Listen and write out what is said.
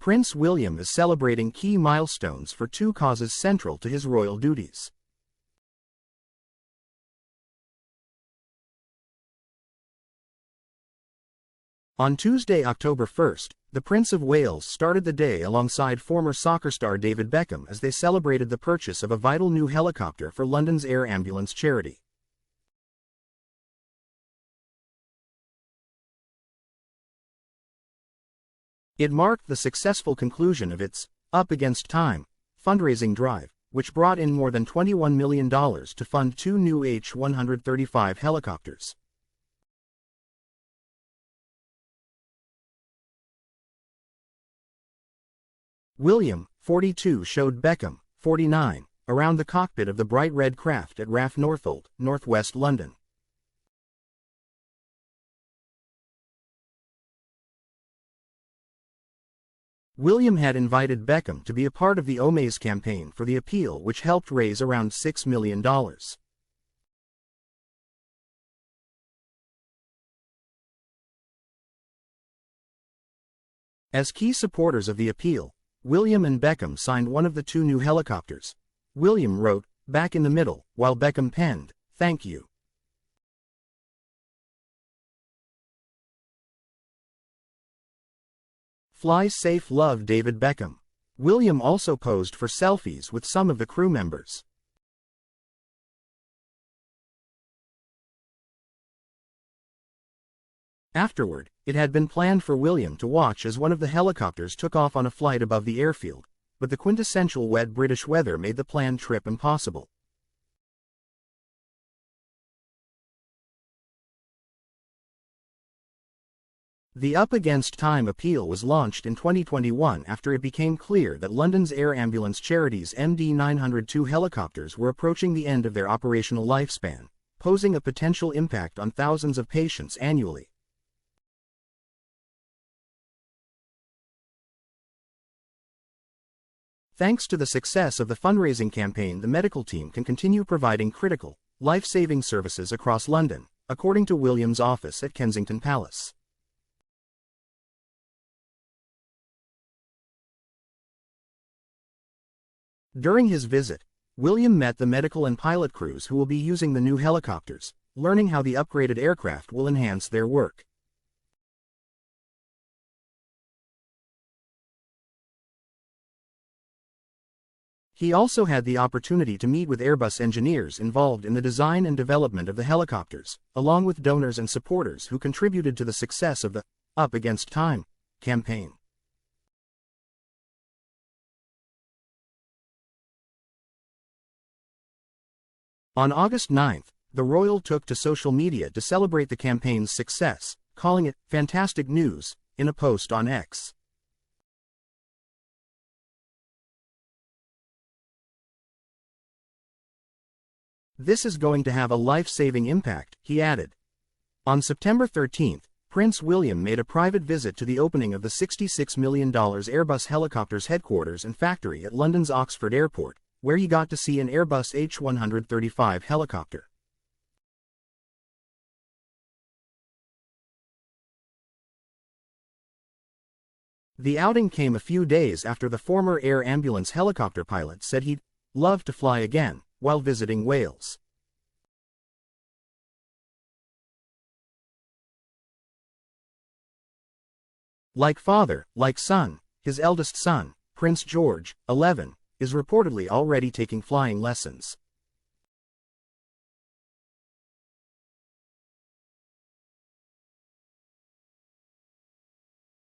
Prince William is celebrating key milestones for two causes central to his royal duties. On Tuesday, October 1st, the Prince of Wales started the day alongside former soccer star David Beckham as they celebrated the purchase of a vital new helicopter for London's air ambulance charity. It marked the successful conclusion of its Up Against Time fundraising drive, which brought in more than $21 million to fund two new H-135 helicopters. William, 42, showed Beckham, 49, around the cockpit of the bright red craft at RAF Northolt, northwest London. William had invited Beckham to be a part of the Omaze campaign for the appeal, which helped raise around $6 million. As key supporters of the appeal, William and Beckham signed one of the two new helicopters. William wrote, "Back in the middle," while Beckham penned, "Thank you." Fly safe, love, David Beckham. William also posed for selfies with some of the crew members. Afterward, it had been planned for William to watch as one of the helicopters took off on a flight above the airfield, but the quintessential wet British weather made the planned trip impossible. The Up Against Time appeal was launched in 2021 after it became clear that London's air ambulance charity's MD-902 helicopters were approaching the end of their operational lifespan, posing a potential impact on thousands of patients annually. Thanks to the success of the fundraising campaign, the medical team can continue providing critical, life-saving services across London, according to William's office at Kensington Palace. During his visit, William met the medical and pilot crews who will be using the new helicopters, learning how the upgraded aircraft will enhance their work. He also had the opportunity to meet with Airbus engineers involved in the design and development of the helicopters, along with donors and supporters who contributed to the success of the Up Against Time campaign. On August 9, the royal took to social media to celebrate the campaign's success, calling it "fantastic news" in a post on X. "This is going to have a life-saving impact," he added. On September 13, Prince William made a private visit to the opening of the $66 million Airbus helicopters headquarters and factory at London's Oxford Airport, where he got to see an Airbus H-135 helicopter. The outing came a few days after the former air ambulance helicopter pilot said he'd love to fly again while visiting Wales. Like father, like son, his eldest son, Prince George, 11, is reportedly already taking flying lessons.